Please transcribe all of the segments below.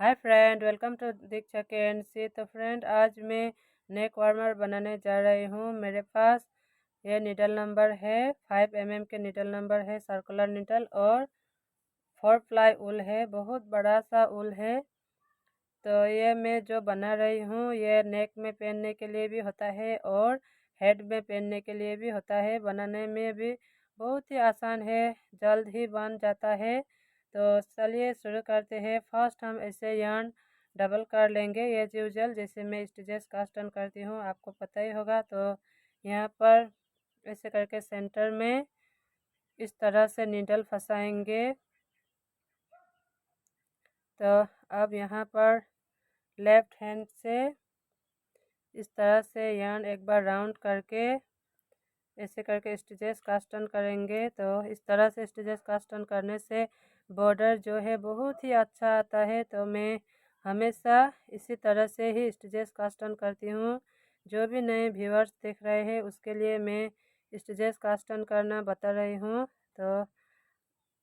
Hi friend, welcome to Diksha कैन सी। तो फ्रेंड, आज मैं नेक वार्मर बनाने जा रही हूँ। मेरे पास ये नीडल नंबर है 5 mm के नीडल नंबर है, सर्कुलर नीडल, और 4 प्लाई ऊल है, बहुत बड़ा सा ऊल है। तो ये मैं जो बना रही हूँ ये नेक में पहनने के लिए भी होता है और हेड में पहनने के लिए भी होता है। बनाने में भी बहुत ही आसान है, जल्द ही बन जाता है। तो चलिए शुरू करते हैं। फर्स्ट हम ऐसे यार्न डबल कर लेंगे एज यूजल, जैसे मैं स्टिचेस कास्ट ऑन करती हूँ, आपको पता ही होगा। तो यहाँ पर ऐसे करके सेंटर में इस तरह से नीडल फंसाएंगे। तो अब यहाँ पर लेफ्ट हैंड से इस तरह से यार्न एक बार राउंड करके ऐसे करके स्टिचेस कास्ट ऑन करेंगे। तो इस तरह से स्टिचेस कास्ट ऑन करने से बॉर्डर जो है बहुत ही अच्छा आता है। तो मैं हमेशा इसी तरह से ही स्टिचेस कास्ट ऑन करती हूँ। जो भी नए व्यूअर्स देख रहे हैं उसके लिए मैं स्टिचेस कास्ट ऑन करना बता रही हूँ। तो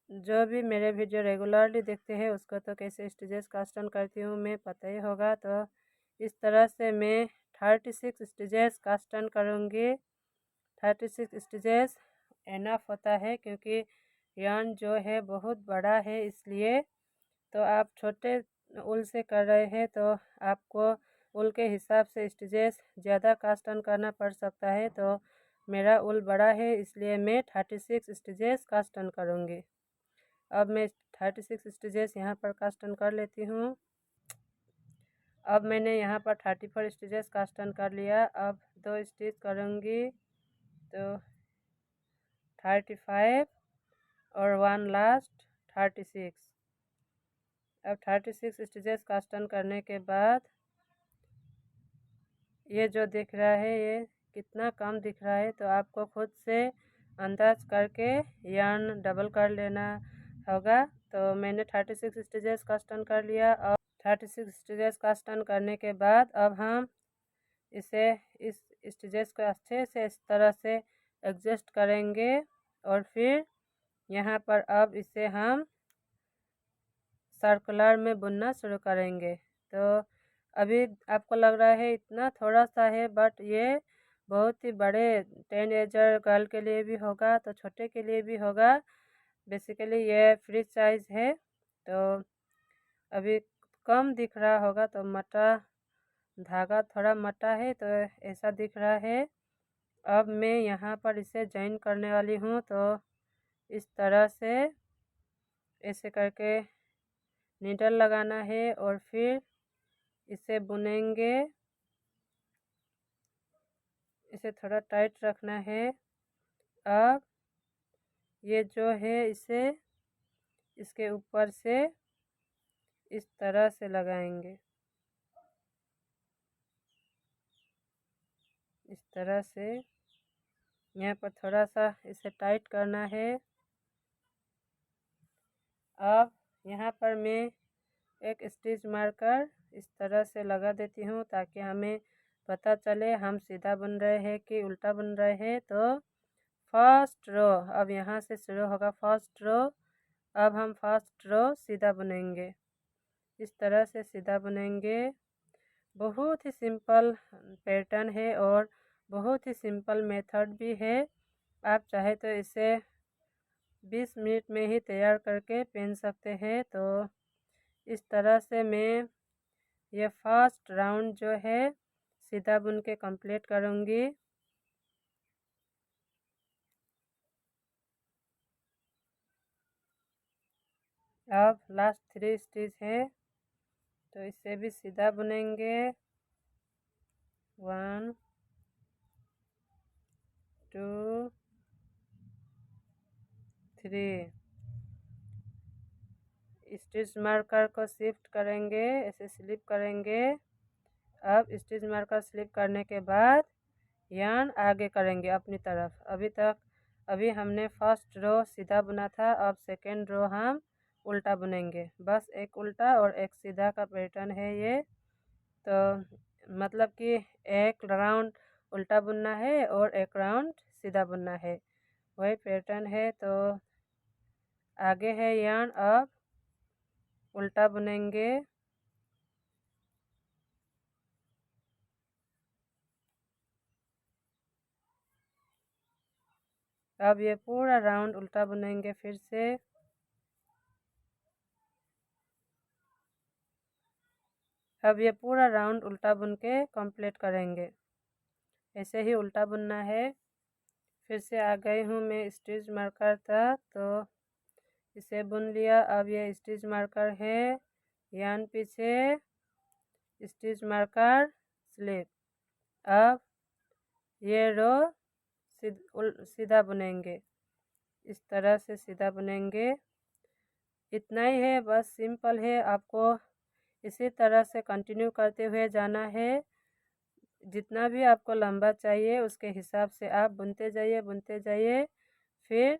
जो भी मेरे वीडियो रेगुलरली देखते हैं उसको तो कैसे स्टिचेस कास्ट ऑन करती हूँ मैं पता ही होगा। तो इस तरह से मैं 36 स्टिचेस कास्ट ऑन करूँगी। 36 स्टिचेस एनफ होता है, क्योंकि यार्न जो है बहुत बड़ा है इसलिए। तो आप छोटे ऊल से कर रहे हैं तो आपको ऊल के हिसाब से स्टिचेस ज़्यादा कास्ट ऑन करना पड़ सकता है। तो मेरा ऊल बड़ा है इसलिए मैं 36 स्टिचेस कास्ट ऑन करूँगी। अब मैं 36 स्टिचेस यहाँ पर कास्ट ऑन कर लेती हूँ। अब मैंने यहाँ पर 34 स्टिचेस कास्ट ऑन कर लिया। अब 2 स्टिच करूँगी, तो 35 और 1 लास्ट 36। अब 36 स्टिचेस कास्ट ऑन करने के बाद ये जो दिख रहा है ये कितना कम दिख रहा है, तो आपको खुद से अंदाज करके यार्न डबल कर लेना होगा। तो मैंने 36 स्टिचेस कास्ट ऑन कर लिया। और 36 स्टिचेस कास्ट ऑन करने के बाद अब हम इसे इस स्टिचेस को अच्छे से इस तरह से एडजस्ट करेंगे और फिर यहाँ पर अब इसे हम सर्कुलर में बुनना शुरू करेंगे। तो अभी आपको लग रहा है इतना थोड़ा सा है, बट ये बहुत ही बड़े 10 एजर गर्ल के लिए भी होगा, तो छोटे के लिए भी होगा। बेसिकली ये फ्री साइज है। तो अभी कम दिख रहा होगा, तो मटा धागा थोड़ा मटा है तो ऐसा दिख रहा है। अब मैं यहाँ पर इसे जॉइन करने वाली हूँ। तो इस तरह से ऐसे करके नीडल लगाना है और फिर इसे बुनेंगे। इसे थोड़ा टाइट रखना है। अब ये जो है इसे इसके ऊपर से इस तरह से लगाएंगे, इस तरह से। यहाँ पर थोड़ा सा इसे टाइट करना है। अब यहाँ पर मैं एक स्टिच मारकर इस तरह से लगा देती हूँ, ताकि हमें पता चले हम सीधा बुन रहे हैं कि उल्टा बुन रहे हैं। तो फर्स्ट रो अब यहाँ से शुरू होगा, फर्स्ट रो। अब हम फर्स्ट रो सीधा बुनेंगे, इस तरह से सीधा बुनेंगे। बहुत ही सिंपल पैटर्न है और बहुत ही सिंपल मेथड भी है। आप चाहे तो इसे 20 मिनट में ही तैयार करके पहन सकते हैं। तो इस तरह से मैं ये फर्स्ट राउंड जो है सीधा बुन के कंप्लीट करूँगी। अब लास्ट 3 स्टिच है, तो इसे भी सीधा बुनेंगे। 1 2 3 स्टिच मार्कर को शिफ्ट करेंगे, ऐसे स्लिप करेंगे। अब स्टिच मार्कर स्लिप करने के बाद यार्न आगे करेंगे अपनी तरफ। अभी हमने फर्स्ट रो सीधा बुना था, अब सेकेंड रो हम उल्टा बुनेंगे। बस एक उल्टा और एक सीधा का पैटर्न है ये। तो मतलब कि एक राउंड उल्टा बुनना है और एक राउंड सीधा बुनना है, वही पैटर्न है। तो आगे है यार्न, अब उल्टा बुनेंगे। अब ये पूरा राउंड उल्टा बुनेंगे फिर से। अब ये पूरा राउंड उल्टा बुन के कंप्लीट करेंगे। ऐसे ही उल्टा बुनना है। फिर से आ गई हूँ मैं स्टिच मार्कर तक, तो इसे बुन लिया। अब ये स्टिच मार्कर है, यान पीछे स्टिच मार्कर स्लिप। अब ये रो सीधा बुनेंगे, इस तरह से सीधा बुनेंगे। इतना ही है, बस सिंपल है। आपको इसी तरह से कंटिन्यू करते हुए जाना है। जितना भी आपको लंबा चाहिए उसके हिसाब से आप बुनते जाइए। फिर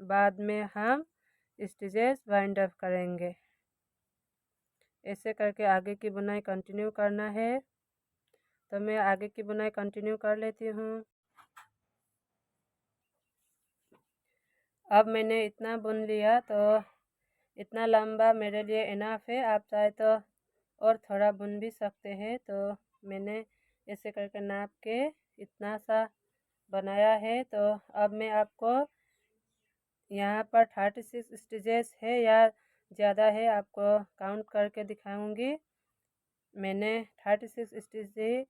बाद में हम स्टिचेस वाइंड अप करेंगे। ऐसे करके आगे की बुनाई कंटिन्यू करना है। तो मैं आगे की बुनाई कंटिन्यू कर लेती हूँ। अब मैंने इतना बुन लिया, तो इतना लंबा मेरे लिए इनफ है। आप चाहे तो और थोड़ा बुन भी सकते हैं। तो मैंने ऐसे करके नाप के इतना सा बनाया है। तो अब मैं आपको यहाँ पर 36 स्टिचेस है या ज़्यादा है, आपको काउंट करके दिखाऊंगी। मैंने 36 स्टिच ही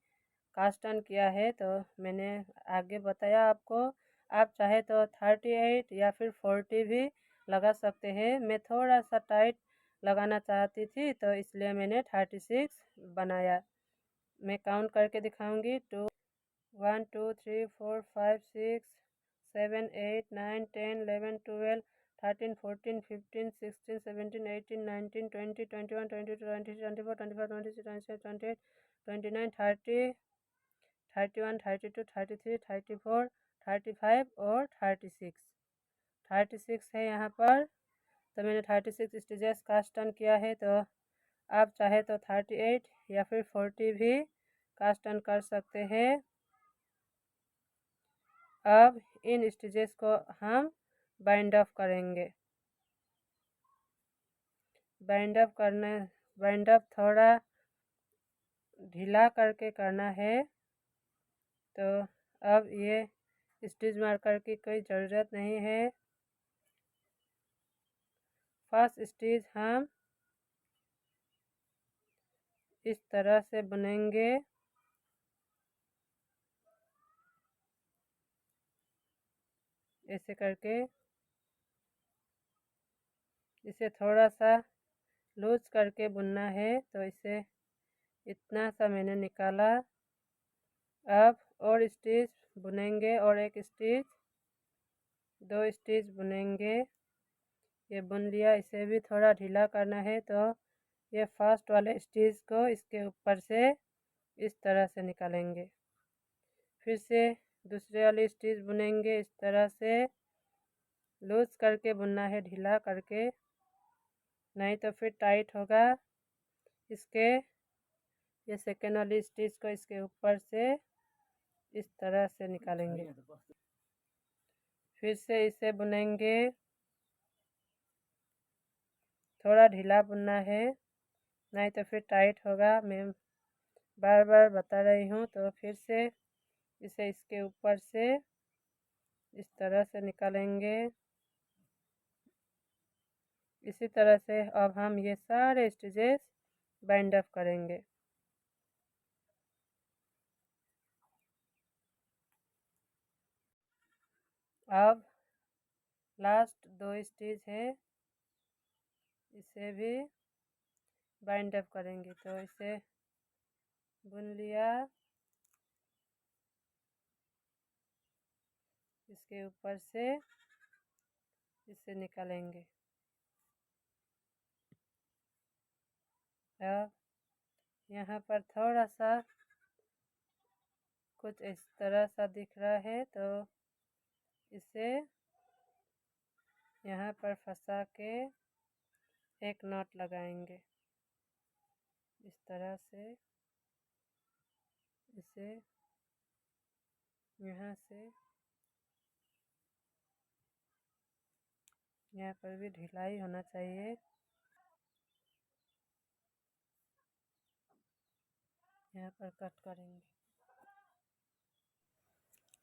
कास्ट ऑन किया है, तो मैंने आगे बताया आपको। आप चाहे तो 38 या फिर 40 भी लगा सकते हैं। मैं थोड़ा सा टाइट लगाना चाहती थी, तो इसलिए मैंने 36 बनाया। मैं काउंट करके दिखाऊंगी। 1 2 3 4 5 6 7 8 9 10 11 12 13 14 15 16 17 18 19 20 21 22 23 24 25 26 27 28 29 30 31 32 33 34 35 और 36 है यहाँ पर। तो मैंने 36 स्टिचेस कास्ट ऑन किया है। तो आप चाहे तो 38 या फिर 40 भी कास्ट ऑन कर सकते हैं। अब इन स्टिचेस को हम बाइंड अप करेंगे। बाइंड अप थोड़ा ढीला करके करना है। तो अब ये स्टिच मार्कर की कोई ज़रूरत नहीं है। फर्स्ट स्टिच हम इस तरह से बुनेंगे। ऐसे करके इसे थोड़ा सा लूज करके बुनना है। तो इसे इतना सा मैंने निकाला। अब और स्टिच बुनेंगे और एक स्टिच, 2 स्टिच बुनेंगे। ये बुन लिया। इसे भी थोड़ा ढीला करना है। तो ये फर्स्ट वाले स्टिच को इसके ऊपर से इस तरह से निकालेंगे। फिर से दूसरे वाले स्टिच बुनेंगे। इस तरह से लूज करके बुनना है, ढीला करके, नहीं तो फिर टाइट होगा। इसके ये सेकेंड वाली स्टिच को इसके ऊपर से इस तरह से निकालेंगे। फिर से इसे बुनेंगे। थोड़ा ढीला बुनना है, नहीं तो फिर टाइट होगा। मैं बार बार बता रही हूँ। तो फिर से इसे इसके ऊपर से इस तरह से निकालेंगे। इसी तरह से अब हम ये सारे स्टिचेस बाइंड अप करेंगे। अब लास्ट 2 स्टिच है, इसे भी बाइंड अप करेंगे। तो इसे बुन लिया। इसके ऊपर से इसे निकालेंगे। अब यहाँ पर थोड़ा सा कुछ इस तरह सा दिख रहा है, तो इसे यहाँ पर फंसा के एक नॉट लगाएंगे। इस तरह से इसे यहाँ से यहाँ पर भी ढिलाई होना चाहिए। यहाँ पर कट करेंगे।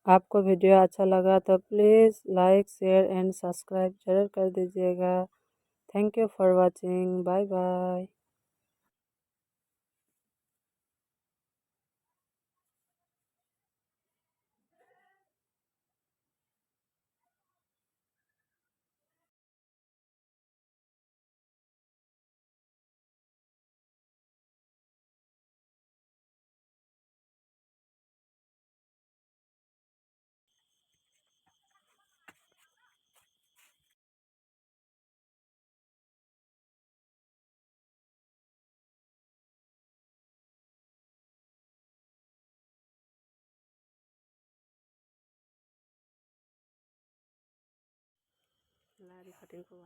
आपको वीडियो अच्छा लगा तो please like share and subscribe ज़रूर कर दीजिएगा। Thank you for watching. Bye bye. लारी कटिंग को